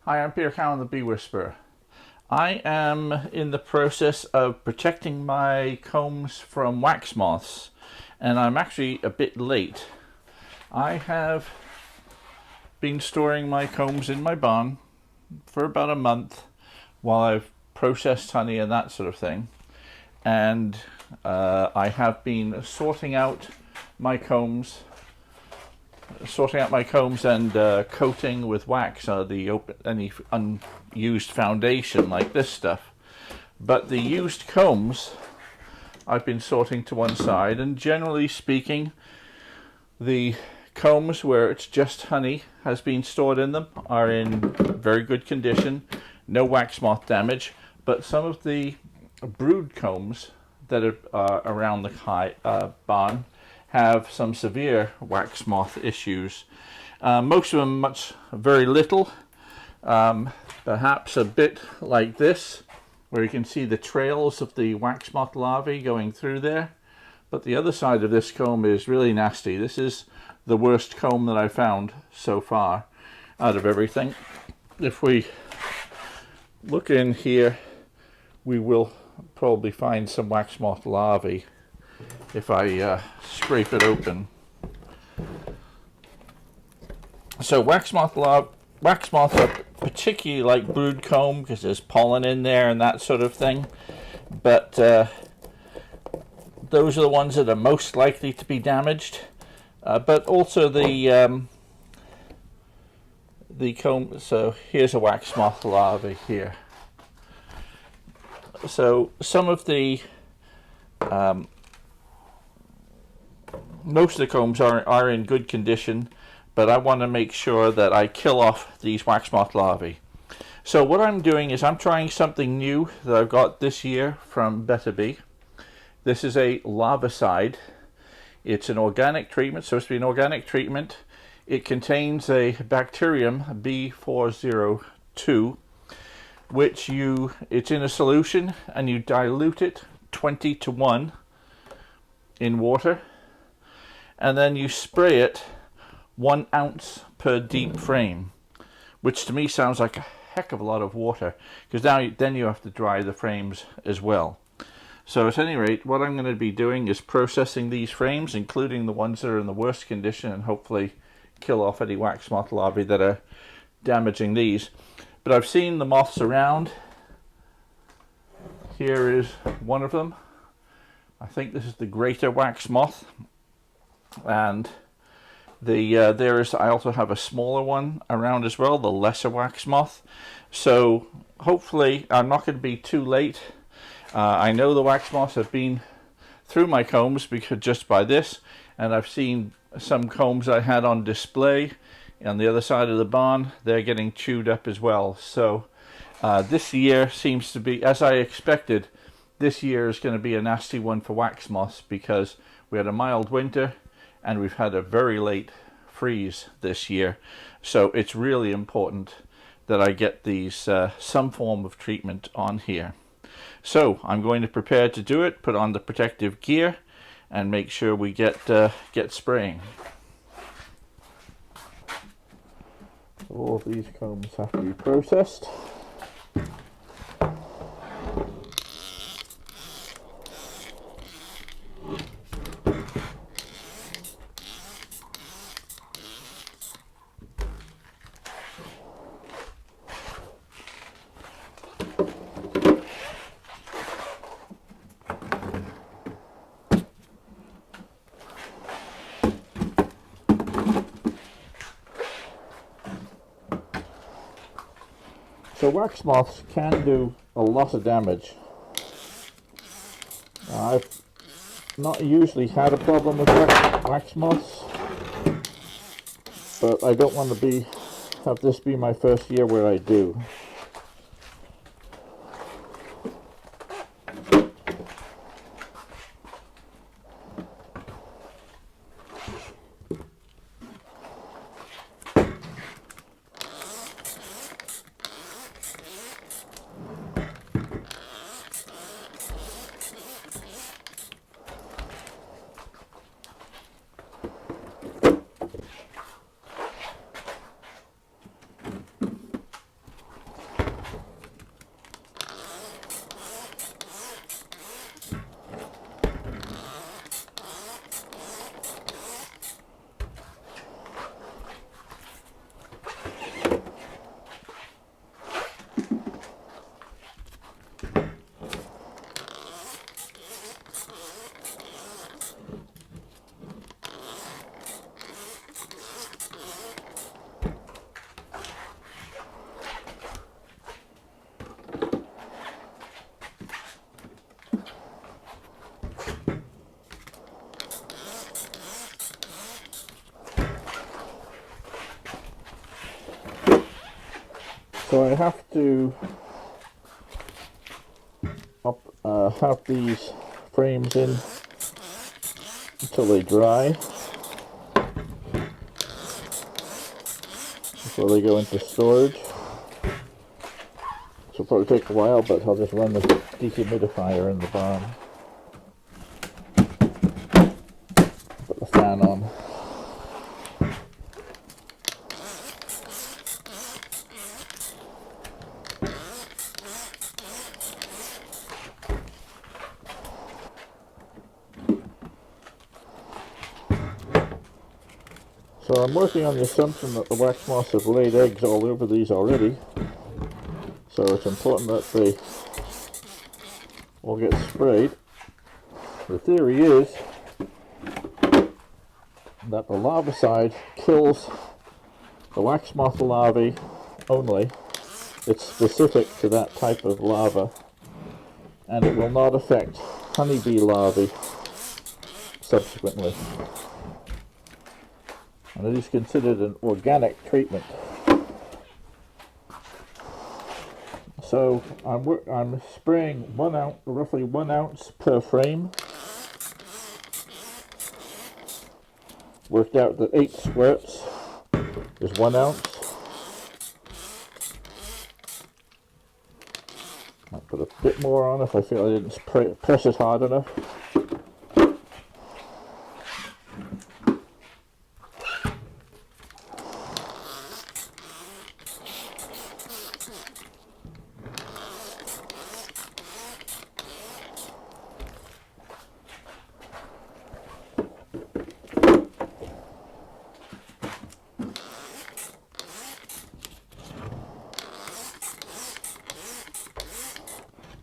Hi, I'm Peter Cowan, the Bee Whisperer. I am in the process of protecting my combs from wax moths, and I'm actually a bit late. I have been storing my combs in my barn for about a month while I've processed honey and that sort of thing, and I have been sorting out my combs and coating with wax any unused foundation like this stuff. But the used combs I've been sorting to one side, and generally speaking, the combs where it's just honey has been stored in them are in very good condition, no wax moth damage. But some of the brood combs that are around the barn have some severe wax moth issues. Most of them very little, perhaps a bit like this, where you can see the trails of the wax moth larvae going through there. But the other side of this comb is really nasty. This is the worst comb that I found so far out of everything. If we look in here, we will probably find some wax moth larvae if I scrape it open. So wax moths are particularly like brood comb because there's pollen in there and that sort of thing. But those are the ones that are most likely to be damaged. But also the comb. So here's a wax moth larvae here. So some of the most of the combs are in good condition, but I want to make sure that I kill off these wax moth larvae. So what I'm doing is I'm trying something new that I've got this year from Better Bee. This is a larvicide. It's an organic treatment, supposed to be an organic treatment. It contains a bacterium B402, which it's in a solution and you dilute it 20:1 in water. And then you spray it 1 ounce per deep frame, which to me sounds like a heck of a lot of water, because then you have to dry the frames as well. So at any rate, what I'm going to be doing is processing these frames, including the ones that are in the worst condition, and hopefully kill off any wax moth larvae that are damaging these. But I've seen the moths around. Here is one of them. I think this is the greater wax moth. And I also have a smaller one around as well, the lesser wax moth. So hopefully I'm not going to be too late. I know the wax moths have been through my combs just by this, and I've seen some combs I had on display on the other side of the barn. They're getting chewed up as well. So this year seems to be, as I expected, this year is going to be a nasty one for wax moths, because we had a mild winter and we've had a very late freeze this year. So it's really important that I get these some form of treatment on here. So I'm going to prepare to do it, put on the protective gear, and make sure we get spraying. All of these combs have to be processed. So wax moths can do a lot of damage. I've not usually had a problem with wax moths, but I don't want to have this be my first year where I do. So I have to have these frames in until they dry before they go into storage. So it'll probably take a while, but I'll just run the dehumidifier in the barn. Put the fan on. So I'm working on the assumption that the wax moths have laid eggs all over these already. So it's important that they all get sprayed. The theory is that the larvicide kills the wax moth larvae only. It's specific to that type of larva, and it will not affect honeybee larvae subsequently. And it is considered an organic treatment. So I'm spraying roughly 1 ounce per frame. Worked out that 8 squirts is 1 ounce. I'll put a bit more on if I feel I didn't press it hard enough.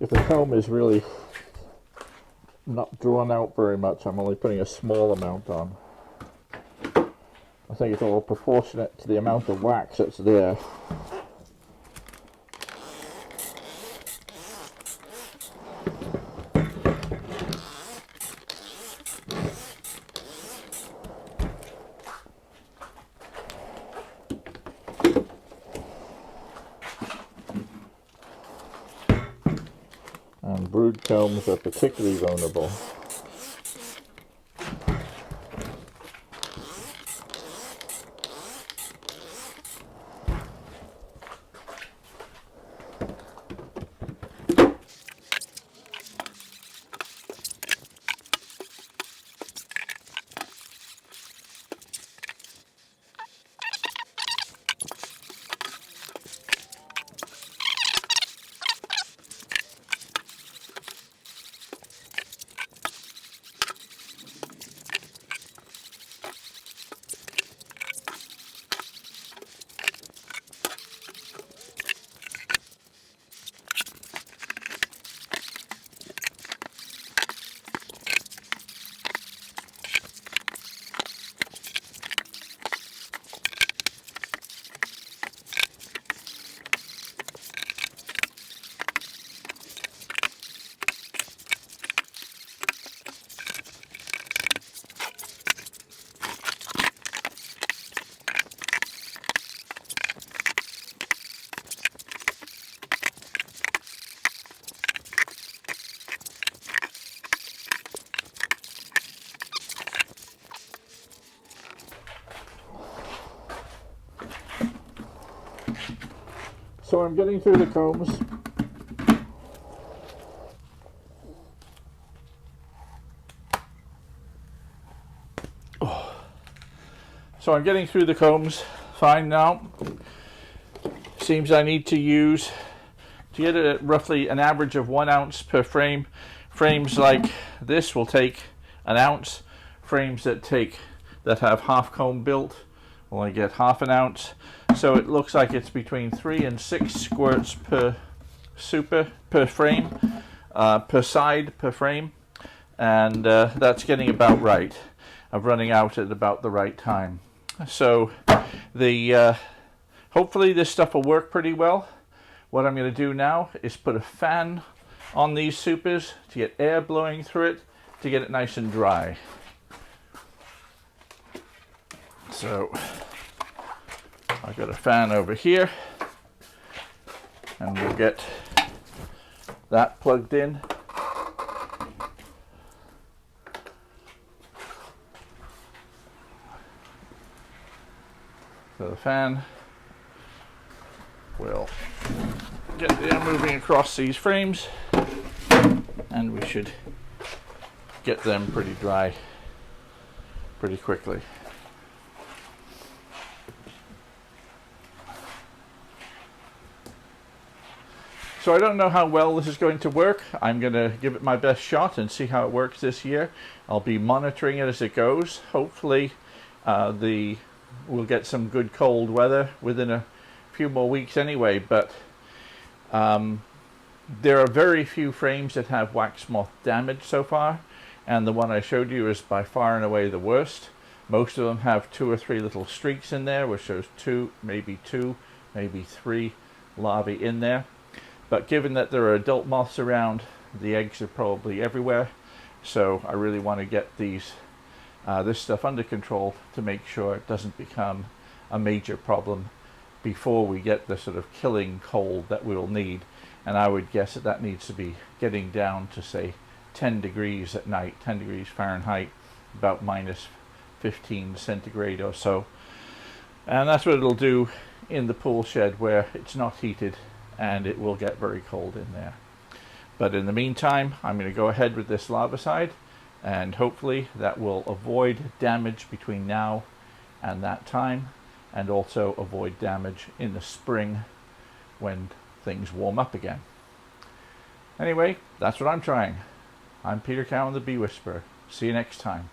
If the comb is really not drawn out very much, I'm only putting a small amount on. I think it's all proportionate to the amount of wax that's there. And brood combs are particularly vulnerable. So I'm getting through the combs. So I'm getting through the combs fine now. Seems I need to get it at roughly an average of 1 ounce per frame. Frames like this will take an ounce. Frames that have half comb built will only get half an ounce. So it looks like it's between 3 and 6 squirts per frame, per side per frame, and that's getting about right. I'm running out at about the right time. So hopefully this stuff will work pretty well. What I'm going to do now is put a fan on these supers to get air blowing through it to get it nice and dry. So I've got a fan over here. And we'll get that plugged in. So the fan will get the air moving across these frames, and we should get them pretty dry pretty quickly. So I don't know how well this is going to work. I'm going to give it my best shot and see how it works this year. I'll be monitoring it as it goes. Hopefully we'll get some good cold weather within a few more weeks anyway, but there are very few frames that have wax moth damage so far, and the one I showed you is by far and away the worst. Most of them have 2 or 3 little streaks in there, which shows 2, maybe 3 larvae in there. But given that there are adult moths around, the eggs are probably everywhere, so I really want to get this stuff under control to make sure it doesn't become a major problem before we get the sort of killing cold that we'll need. And I would guess that needs to be getting down to, say, 10 degrees at night, 10 degrees Fahrenheit, about minus 15 centigrade or so. And that's what it'll do in the pool shed where it's not heated, and it will get very cold in there. But in the meantime, I'm going to go ahead with this larvicide, and hopefully that will avoid damage between now and that time, and also avoid damage in the spring when things warm up again. Anyway, that's what I'm trying. I'm Peter Cowan, the Bee Whisperer. See you next time.